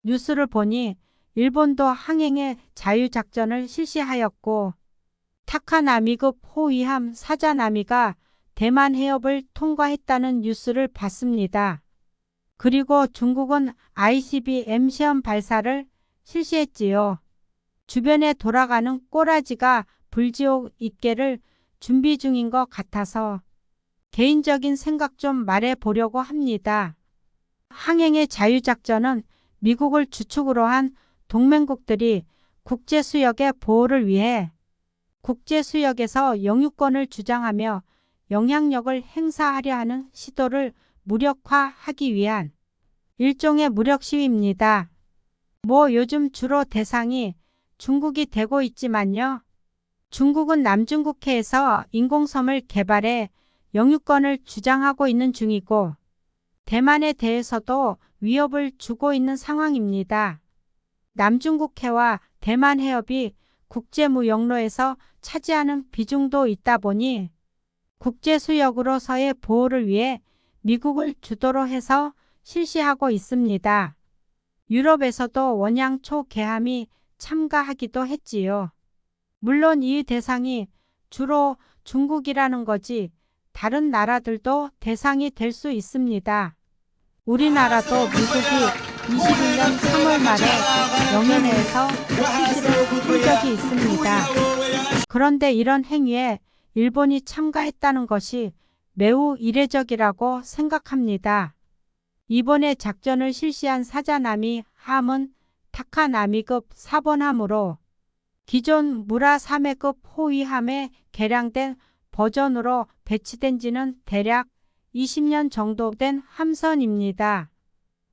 뉴스를 보니 일본도 항행의 자유작전을 실시하였고 타카나미급 호위함 사자나미가 대만 해협을 통과했다는 뉴스를 봤습니다. 그리고 중국은 ICBM 시험 발사를 실시했지요. 주변에 돌아가는 꼬라지가 불지옥 잇개를 준비 중인 것 같아서 개인적인 생각 좀 말해 보려고 합니다. 항행의 자유작전은 미국을 주축으로 한 동맹국들이 국제수역의 보호를 위해 국제수역에서 영유권을 주장하며 영향력을 행사하려 하는 시도를 무력화하기 위한 일종의 무력 시위입니다. 요즘 주로 대상이 중국이 되고 있지만요. 중국은 남중국해에서 인공섬을 개발해 영유권을 주장하고 있는 중이고 대만에 대해서도 위협을 주고 있는 상황입니다. 남중국해와 대만 해협이 국제무역로에서 차지하는 비중도 있다 보니 국제수역으로서의 보호를 위해 미국을 주도로 해서 실시하고 있습니다. 유럽에서도 원양초 개함이 참가하기도 했지요. 물론 이 대상이 주로 중국이라는 거지 다른 나라들도 대상이 될 수 있습니다. 우리나라도 미국이 21년 3월 말에 영해내에서 실시를 한 적이 있습니다. 그런데 이런 행위에 일본이 참가했다는 것이 매우 이례적이라고 생각합니다. 이번에 작전을 실시한 사자나미 함은 타카나미급 4번함으로 기존 무라사메급 호위함에 개량된 버전으로 배치된 지는 대략 20년 정도 된 함선입니다.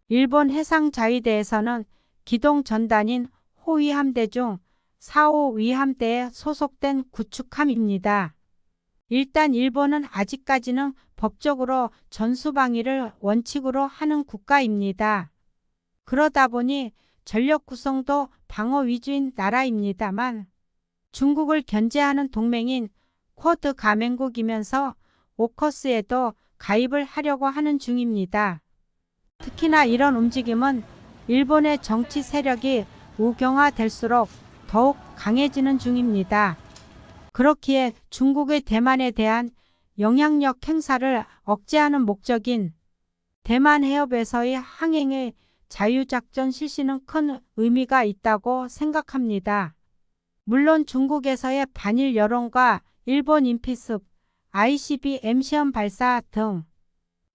일본 해상자위대에서는 기동 전단인 호위함대 중 4호 위함대에 소속된 구축함입니다. 일단 일본은 아직까지는 법적으로 전수방위를 원칙으로 하는 국가입니다. 그러다 보니 전력 구성도 방어 위주인 나라입니다만 중국을 견제하는 동맹인 쿼드 가맹국이면서 오커스에도 가입을 하려고 하는 중입니다. 특히나 이런 움직임은 일본의 정치 세력이 우경화될수록 더욱 강해지는 중입니다. 그렇기에 중국의 대만에 대한 영향력 행사를 억제하는 목적인 대만 해협에서의 항행의 자유작전 실시는 큰 의미가 있다고 생각합니다. 물론 중국에서의 반일 여론과 일본 인피습, ICBM 시험 발사 등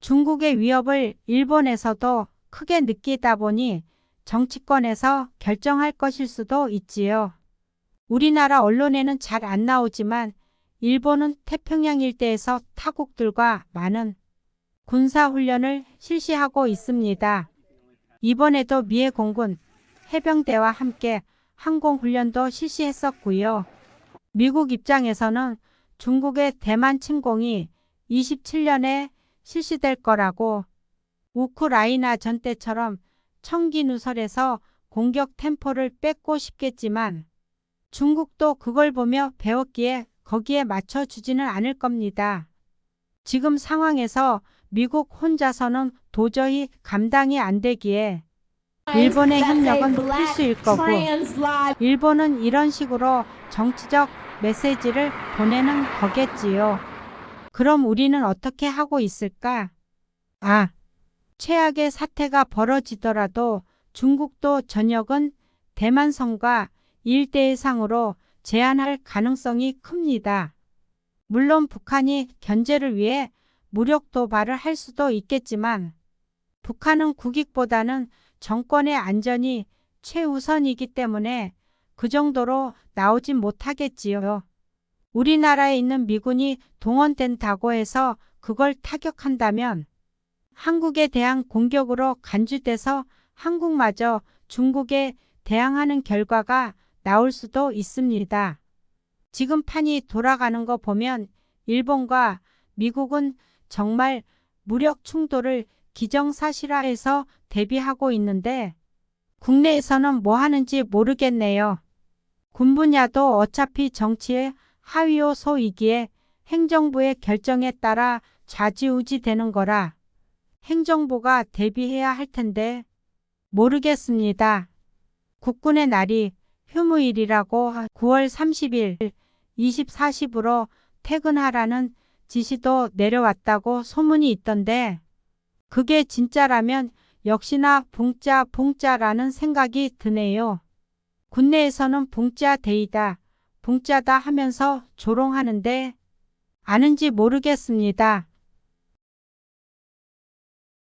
중국의 위협을 일본에서도 크게 느끼다 보니 정치권에서 결정할 것일 수도 있지요. 우리나라 언론에는 잘 안 나오지만 일본은 태평양 일대에서 타국들과 많은 군사훈련을 실시하고 있습니다. 이번에도 미해 공군 해병대와 함께 항공훈련도 실시했었고요. 미국 입장에서는 중국의 대만 침공이 27년에 실시될 거라고 우크라이나 전 때처럼 청기 누설에서 공격 템포를 뺏고 싶겠지만 중국도 그걸 보며 배웠기에 거기에 맞춰주지는 않을 겁니다. 지금 상황에서 미국 혼자서는 도저히 감당이 안 되기에 일본의 협력은 필수일 거고 일본은 이런 식으로 정치적 메시지를 보내는 거겠지요. 그럼 우리는 어떻게 하고 있을까? 최악의 사태가 벌어지더라도 중국도 전역은 대만성과 일대해상으로 제한할 가능성이 큽니다. 물론 북한이 견제를 위해 무력 도발을 할 수도 있겠지만 북한은 국익보다는 정권의 안전이 최우선이기 때문에 그 정도로 나오진 못하겠지요. 우리나라에 있는 미군이 동원된다고 해서 그걸 타격한다면 한국에 대한 공격으로 간주돼서 한국마저 중국에 대항하는 결과가 나올 수도 있습니다. 지금 판이 돌아가는 거 보면 일본과 미국은 정말 무력 충돌을 기정사실화해서 대비하고 있는데 국내에서는 뭐 하는지 모르겠네요. 군 분야도 어차피 정치의 하위 요소이기에 행정부의 결정에 따라 좌지우지 되는 거라 행정부가 대비해야 할 텐데 모르겠습니다. 국군의 날이 휴무일이라고 9월 30일 24시부로 퇴근하라는 지시도 내려왔다고 소문이 있던데 그게 진짜라면 역시나 봉짜라는 생각이 드네요. 군내에서는 봉짜 데이다, 봉짜다 하면서 조롱하는데 아는지 모르겠습니다.